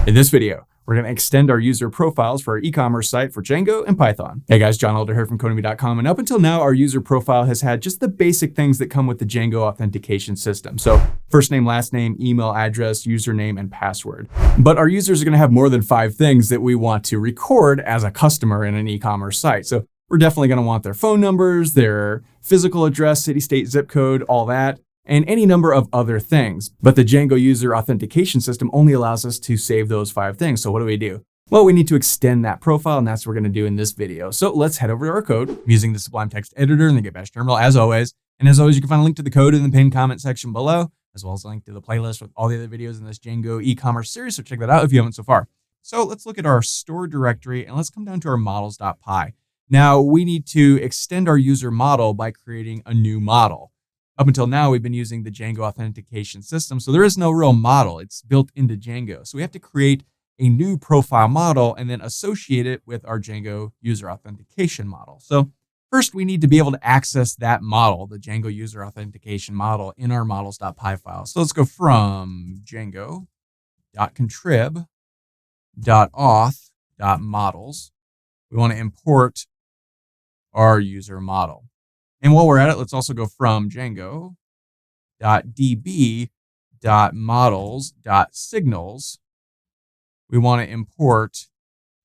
In this video, we're going to extend our user profiles for our e-commerce site for Django and Python. Hey guys, John Alder here from Codemy.com, and up until now, our user profile has had just the basic things that come with the Django authentication system. So first name, last name, email address, username, and password. But our users are going to have more than 5 things that we want to record as a customer in an e-commerce site. So we're definitely going to want their phone numbers, their physical address, city, state, zip code, all that, and any number of other things. But the Django User Authentication system only allows us to save those 5 things. So what do? Well, we need to extend that profile, and that's what we're going to do in this video. So let's head over to our code. I'm using the Sublime Text Editor and the Git Bash terminal as always. And as always, you can find a link to the code in the pinned comment section below, as well as a link to the playlist with all the other videos in this Django e-commerce series. So check that out if you haven't so far. So let's look at our store directory and let's come down to our models.py. Now we need to extend our user model by creating a new model. Up until now, we've been using the Django authentication system, so there is no real model. It's built into Django. So we have to create a new profile model and then associate it with our Django user authentication model. So first, we need to be able to access that model, the Django user authentication model, in our models.py file. So let's go from django.contrib.auth.models. We want to import our user model. And while we're at it, let's also go from django.db.models.signals. We want to import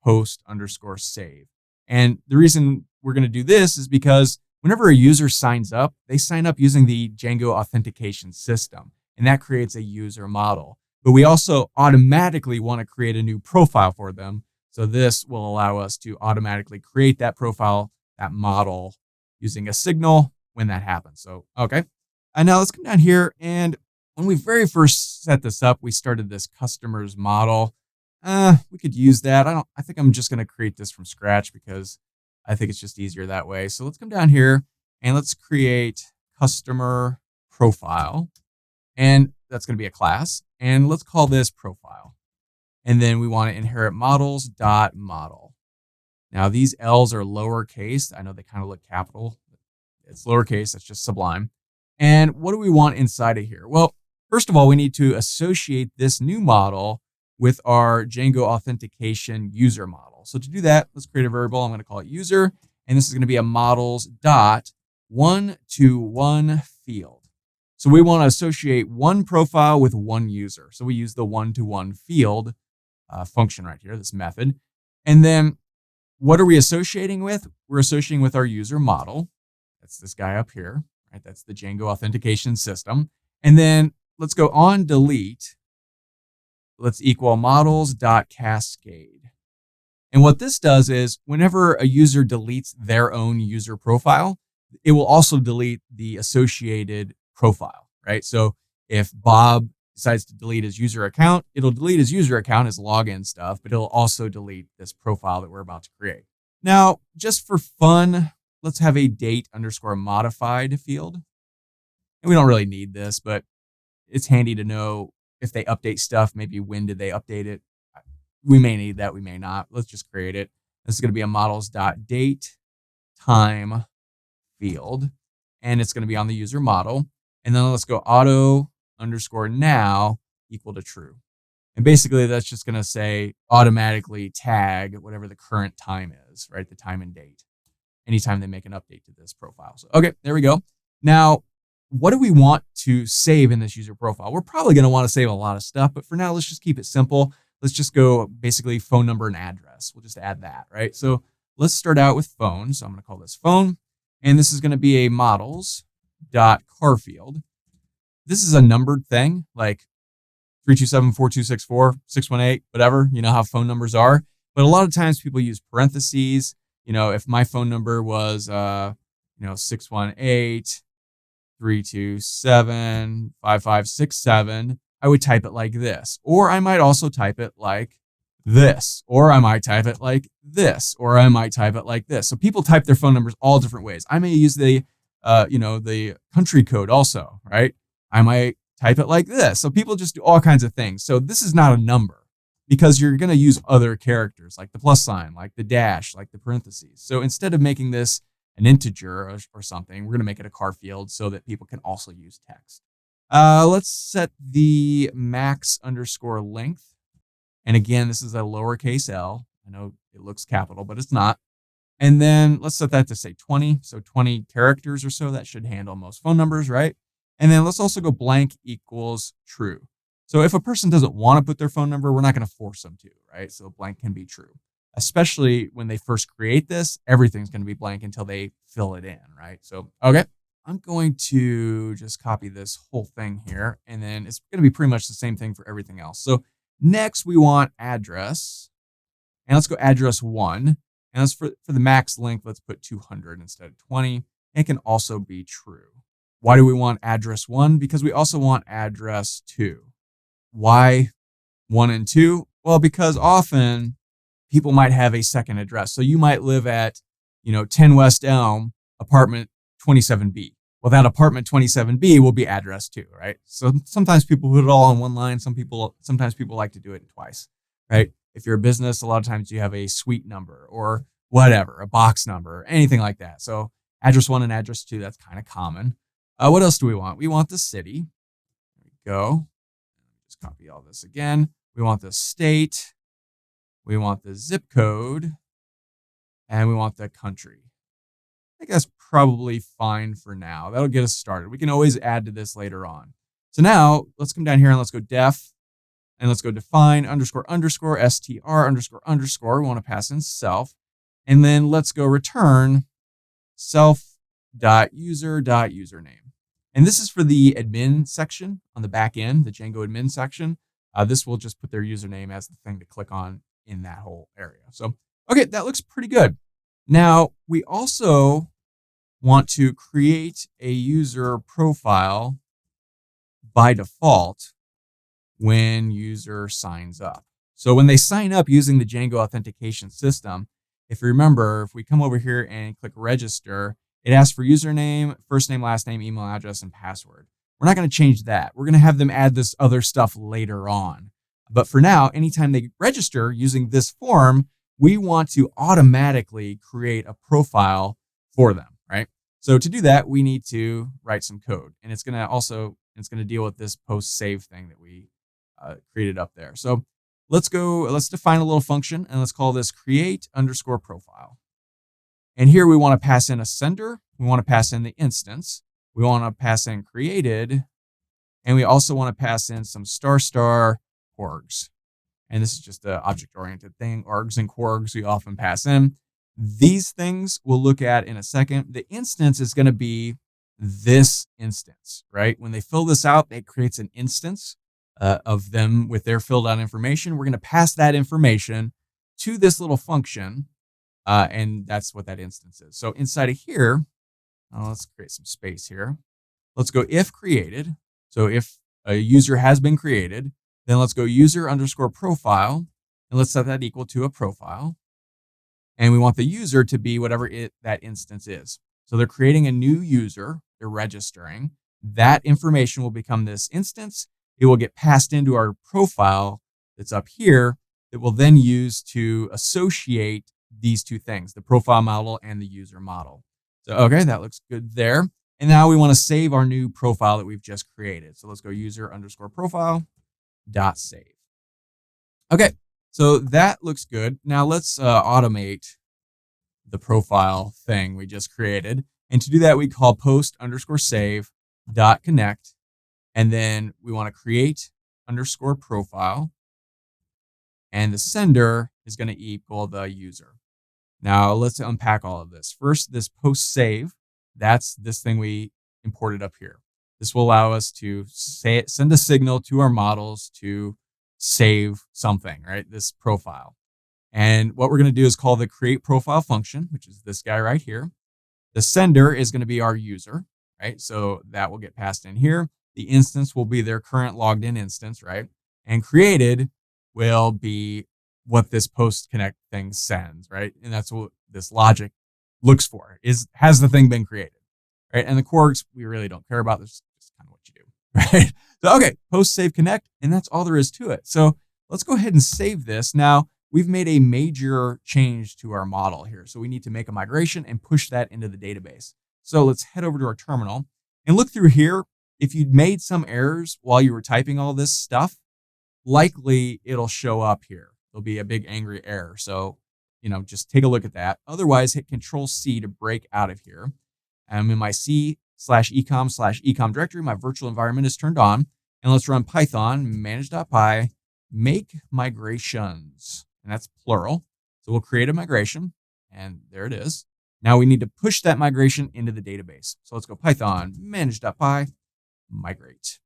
host_save. And the reason we're going to do this is because whenever a user signs up, they sign up using the Django authentication system, and that creates a user model. But we also automatically want to create a new profile for them. So this will allow us to automatically create that profile, that model, using a signal when that happens. So, okay. And now let's come down here. And when we very first set this up, we started this customer's model. We could use that. I think I'm just going to create this from scratch because I think it's just easier that way. So let's come down here and let's create customer profile. And that's going to be a class. And let's call this profile. And then we want to inherit models.model. Now, these L's are lowercase. I know they kind of look capital. It's lowercase. That's just Sublime. And what do we want inside of here? Well, first of all, we need to associate this new model with our Django authentication user model. So to do that, let's create a variable. I'm going to call it user. And this is going to be a models.one-to-one field. So we want to associate one profile with one user. So we use the one-to-one field function right here, this method. And then what are we associating with? We're associating with our user model. That's this guy up here, right? That's the Django authentication system. And then let's go on delete. Let's equal models.cascade. And what this does is whenever a user deletes their own user profile, it will also delete the associated profile, right? So if Bob decides to delete his user account, it'll delete his user account, his login stuff, but it'll also delete this profile that we're about to create. Now, just for fun, let's have a date_modified field. And we don't really need this, but it's handy to know if they update stuff, maybe when did they update it. We may need that, we may not. Let's just create it. This is going to be a models.datetime field, and it's going to be on the user model. And then let's go auto_now equal to true. And basically that's just going to say automatically tag whatever the current time is, right? The time and date, anytime they make an update to this profile. So, okay, there we go. Now, what do we want to save in this user profile? We're probably going to want to save a lot of stuff, but for now, let's just keep it simple. Let's just go basically phone number and address. We'll just add that, right? So let's start out with phone. So I'm going to call this phone, and this is going to be a models.car field. This is a numbered thing, like 327-4264, 618, whatever, you know how phone numbers are. But a lot of times people use parentheses. You know, if my phone number was, 618-327-5567, I would type it like this. Or I might also type it like this. Or I might type it like this. Or I might type it like this. So people type their phone numbers all different ways. I may use the country code also, right? I might type it like this. So people just do all kinds of things. So this is not a number because you're going to use other characters like the plus sign, like the dash, like the parentheses. So instead of making this an integer or something, we're going to make it a car field so that people can also use text. Let's set the max underscore length And again, this is a lowercase l. I know it looks capital, but it's not. And then let's set that to say 20. So 20 characters or so. That should handle most phone numbers, right? And then let's also go blank equals true. So if a person doesn't want to put their phone number, we're not going to force them to, right? So blank can be true. Especially when they first create this, everything's going to be blank until they fill it in, right? So, okay, I'm going to just copy this whole thing here, and then it's going to be pretty much the same thing for everything else. So next we want address, and let's go address 1. And let's for the max length, let's put 200 instead of 20. It can also be true. Why do we want address 1? Because we also want address 2. Why 1 and 2? Well, because often people might have a second address. So you might live at, 10 West Elm, apartment 27B. Well, that apartment 27B will be address 2, right? So sometimes people put it all on one line. Sometimes people like to do it twice, right? If you're a business, a lot of times you have a suite number or whatever, a box number, anything like that. So address 1 and address 2, that's kind of common. What else do we want? We want the city. There we go. Just copy all this again. We want the state. We want the zip code. And we want the country. I think that's probably fine for now. That'll get us started. We can always add to this later on. So now let's come down here and let's go def. And let's go define __str __. We want to pass in self. And then let's go return self.user.username. And this is for the admin section on the back end, the Django admin section. This will just put their username as the thing to click on in that whole area. So, okay, that looks pretty good. Now, we also want to create a user profile by default when user signs up. So when they sign up using the Django authentication system, if you remember, if we come over here and click register, it asks for username, first name, last name, email address, and password. We're not going to change that. We're going to have them add this other stuff later on. But for now, anytime they register using this form, we want to automatically create a profile for them, right? So to do that, we need to write some code. And it's going to deal with this post save thing that we created up there. So let's define a little function and let's call this create _ profile. And here we want to pass in a sender. We want to pass in the instance. We want to pass in created. And we also want to pass in some ** orgs. And this is just an object-oriented thing. Args and quargs we often pass in. These things we'll look at in a second. The instance is going to be this instance, right? When they fill this out, it creates an instance of them with their filled out information. We're going to pass that information to this little function. And that's what that instance is. So inside of here, let's create some space here. Let's go if created. So if a user has been created, then let's go user _ profile. And let's set that equal to a profile. And we want the user to be whatever that instance is. So they're creating a new user. They're registering. That information will become this instance. It will get passed into our profile that's up here that we'll then use to associate these two things, the profile model and the user model. So, okay, that looks good there. And now we want to save our new profile that we've just created. So let's go user _ profile .save. Okay, so that looks good. Now let's automate the profile thing we just created. And to do that, we call post _ save .connect. And then we want to create _ profile. And the sender is going to equal the user. Now let's unpack all of this. First, this post save, that's this thing we imported up here. This will allow us to send a signal to our models to save something, right? This profile. And what we're going to do is call the create profile function, which is this guy right here. The sender is going to be our user, right? So that will get passed in here. The instance will be their current logged in instance, right? And created will be what this post connect thing sends, right? And that's what this logic looks for, has the thing been created, right? And the quarks, we really don't care about. This is kind of what you do, right? So, okay, post save connect, and that's all there is to it. So let's go ahead and save this. Now, we've made a major change to our model here. So we need to make a migration and push that into the database. So let's head over to our terminal and look through here. If you'd made some errors while you were typing all this stuff, likely it'll show up here. There'll be a big angry error. So, just take a look at that. Otherwise, hit Control C to break out of here. I'm in my C/ecom/ecom directory. My virtual environment is turned on. And let's run Python manage.py make migrations. And that's plural. So we'll create a migration. And there it is. Now we need to push that migration into the database. So let's go Python manage.py migrate.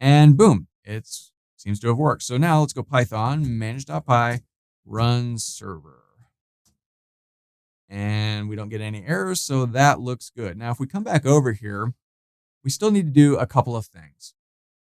And boom, it seems to have worked. So now let's go Python manage.py run server. And we don't get any errors, so that looks good. Now, if we come back over here, we still need to do a couple of things.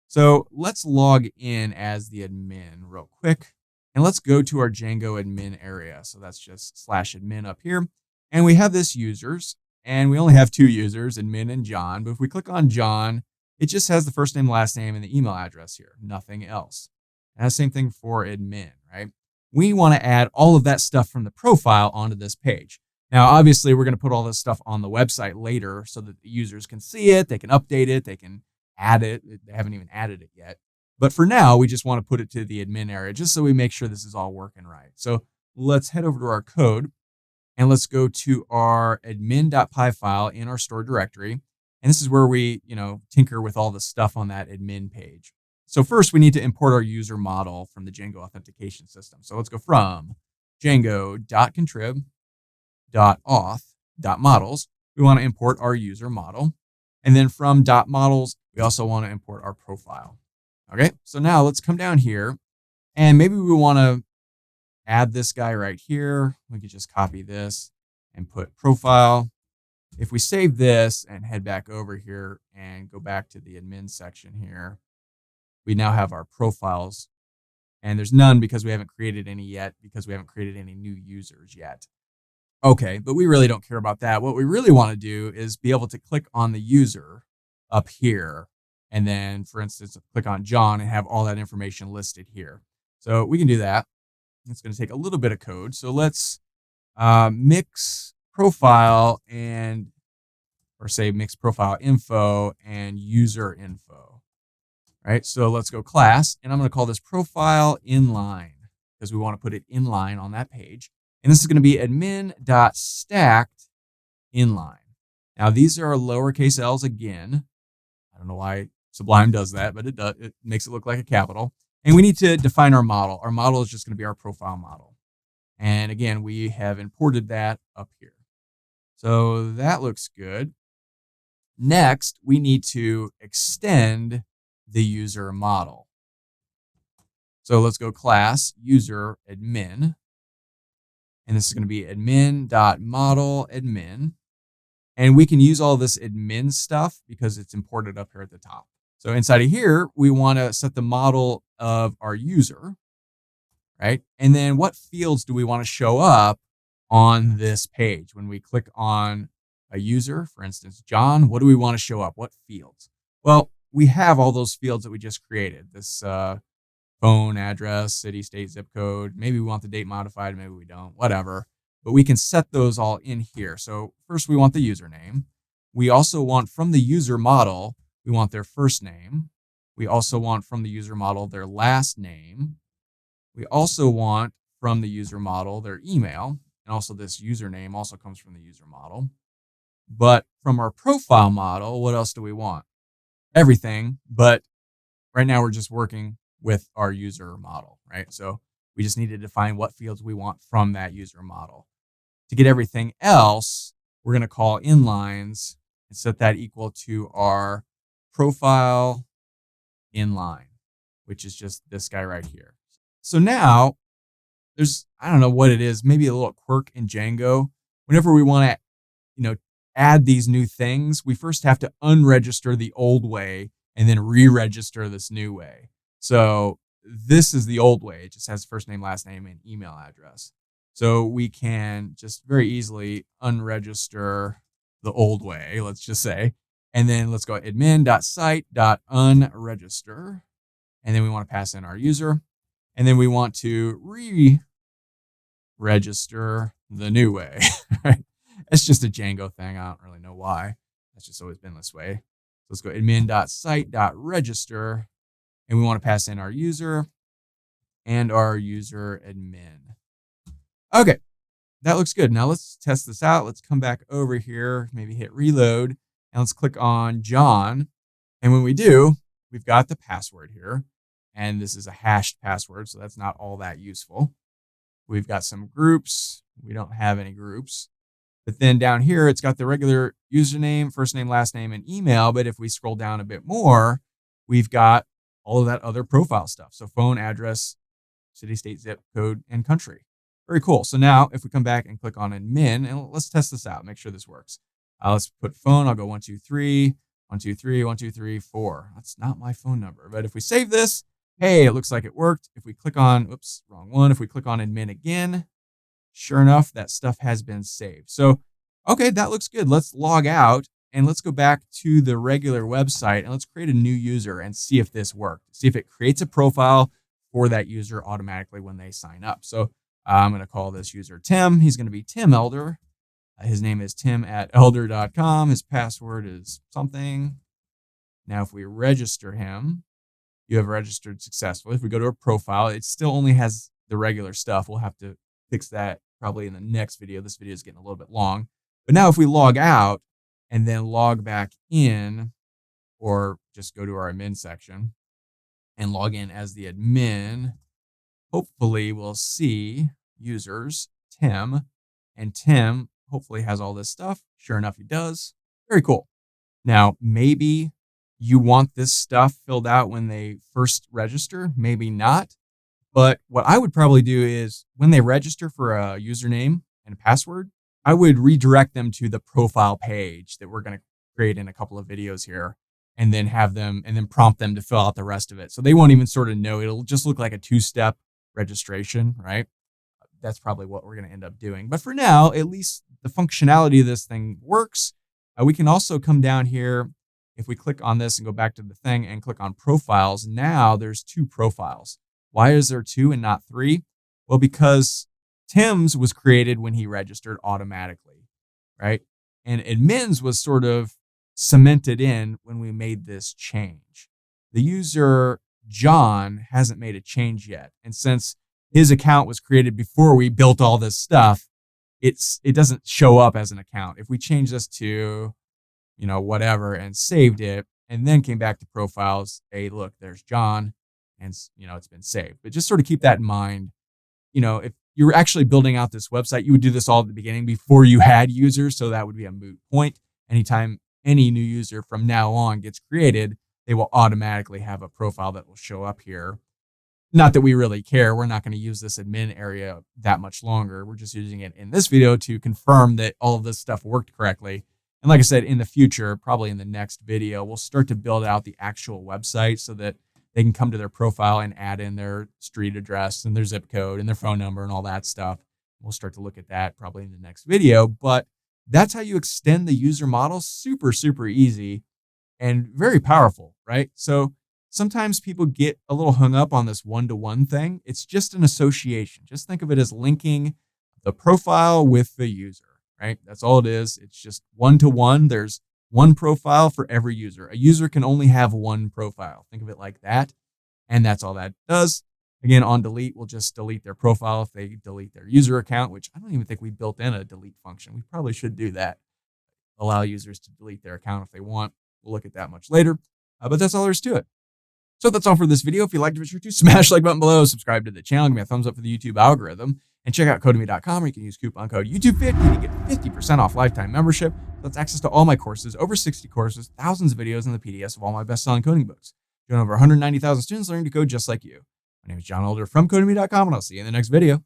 So let's log in as the admin real quick. And let's go to our Django admin area. So that's just /admin up here. And we have this users, and we only have 2 users, admin and John. But if we click on John, it just has the first name, last name, and the email address here, nothing else. And the same thing for admin, right? We want to add all of that stuff from the profile onto this page. Now, obviously, we're going to put all this stuff on the website later so that the users can see it, they can update it, they can add it. They haven't even added it yet. But for now, we just want to put it to the admin area just so we make sure this is all working right. So let's head over to our code and let's go to our admin.py file in our store directory. And this is where we, tinker with all the stuff on that admin page. So first, we need to import our user model from the Django authentication system. So let's go from django.contrib.auth.models. We want to import our user model. And then from .models, we also want to import our profile. Okay, so now let's come down here. And maybe we want to add this guy right here. We could just copy this and put profile. If we save this and head back over here and go back to the admin section here, we now have our profiles, and there's none because we haven't created any yet, because we haven't created any new users yet. Okay, but we really don't care about that. What we really want to do is be able to click on the user up here, and then, for instance, click on John and have all that information listed here. So we can do that. It's going to take a little bit of code. So let's mix profile mix profile info and user info. Right, so let's go class, and I'm going to call this profile inline because we want to put it inline on that page. And this is going to be admin.stacked inline. Now, these are lowercase l's again. I don't know why Sublime does that, but it does. It makes it look like a capital. And we need to define our model. Our model is just going to be our profile model. And again, we have imported that up here. So that looks good. Next, we need to extend the user model. So let's go class user admin. And this is going to be admin.model admin. And we can use all this admin stuff because it's imported up here at the top. So inside of here, we want to set the model of our user, right? And then what fields do we want to show up on this page? When we click on a user, for instance, John, what do we want to show up? What fields? Well, we have all those fields that we just created. This phone, address, city, state, zip code. Maybe we want the date modified, maybe we don't, whatever. But we can set those all in here. So first we want the username. We also want from the user model, we want their first name. We also want from the user model their last name. We also want from the user model their email. And also this username also comes from the user model. But from our profile model, what else do we want? Everything, but right now we're just working with our user model, right? So we just need to define what fields we want from that user model. To get everything else, we're going to call inlines and set that equal to our profile inline, which is just this guy right here. So now there's, I don't know what it is, maybe a little quirk in Django. Whenever we want to, add these new things, we first have to unregister the old way and then re-register this new way. So this is the old way. It just has first name, last name, and email address. So we can just very easily unregister the old way, let's just say. And then let's go admin.site.unregister. And then we want to pass in our user. And then we want to re-register the new way, right? It's just a Django thing. I don't really know why. That's just always been this way. So let's go admin.site.register. and we want to pass in our user and our user admin. Okay, that looks good. Now let's test this out. Let's come back over here, maybe hit reload, and let's click on John. And when we do, we've got the password here, and this is a hashed password, so that's not all that useful. We've got some groups. We don't have any groups. But then down here, it's got the regular username, first name, last name, and email. But if we scroll down a bit more, we've got all of that other profile stuff. So phone, address, city, state, zip code, and country. Very cool. So now if we come back and click on admin, and let's test this out, make sure this works. Let's put phone. I'll go 123, 123, 123, 4. That's not my phone number. But if we save this, hey, it looks like it worked. If we click on, oops, wrong one. If we click on admin again, sure enough, that stuff has been saved. So, okay, that looks good. Let's log out and let's go back to the regular website and let's create a new user and see if this worked. See if it creates a profile for that user automatically when they sign up. So I'm going to call this user Tim. He's going to be Tim Elder. His name is tim@elder.com. His password is something. Now, if we register him, you have registered successfully. If we go to a profile, it still only has the regular stuff. We'll have to fix that probably in the next video. This video is getting a little bit long. But now if we log out and then log back in, or just go to our admin section and log in as the admin, hopefully we'll see users, Tim, and Tim hopefully has all this stuff. Sure enough, he does. Very cool. Now, maybe you want this stuff filled out when they first register, maybe not. But what I would probably do is when they register for a username and a password, I would redirect them to the profile page that we're going to create in a couple of videos here, and then have them and then prompt them to fill out the rest of it. So they won't even sort of know. It'll just look like a two-step registration, right? That's probably what we're going to end up doing. But for now, at least the functionality of this thing works. We can also come down here. If we click on this and go back to the thing and click on profiles, now there's 2 profiles. Why is there 2 and not 3? Well, because Tim's was created when he registered automatically, right? And admin's was sort of cemented in when we made this change. The user, John, hasn't made a change yet. And since his account was created before we built all this stuff, it doesn't show up as an account. If we change this to, whatever, and saved it, and then came back to profiles, hey, look, there's John, and it's been saved. But just sort of keep that in mind. If you're actually building out this website, you would do this all at the beginning before you had users, so that would be a moot point. Anytime any new user from now on gets created, they will automatically have a profile that will show up here. Not that we really care. We're not going to use this admin area that much longer. We're just using it in this video to confirm that all of this stuff worked correctly. And like I said, in the future, probably in the next video, we'll start to build out the actual website so that they can come to their profile and add in their street address and their zip code and their phone number and all that stuff. We'll start to look at that probably in the next video. But that's how you extend the user model. Super, super easy and very powerful, right? So sometimes people get a little hung up on this one-to-one thing. It's just an association. Just think of it as linking the profile with the user, right? That's all it is. It's just one-to-one. There's one profile for every user. A user can only have one profile. Think of it like that. And that's all that does. Again, on delete, we'll just delete their profile if they delete their user account, which I don't even think we built in a delete function. We probably should do that. Allow users to delete their account if they want. We'll look at that much later. But that's all there is to it. So that's all for this video. If you liked it, be sure to smash the like button below, subscribe to the channel, give me a thumbs up for the YouTube algorithm, and check out Codemy.com where you can use coupon code YouTube50 to get 50% off lifetime membership. That's access to all my courses, over 60 courses, thousands of videos, and the PDFs of all my best-selling coding books. Join over 190,000 students learning to code just like you. My name is John Elder from Codemy.com, and I'll see you in the next video.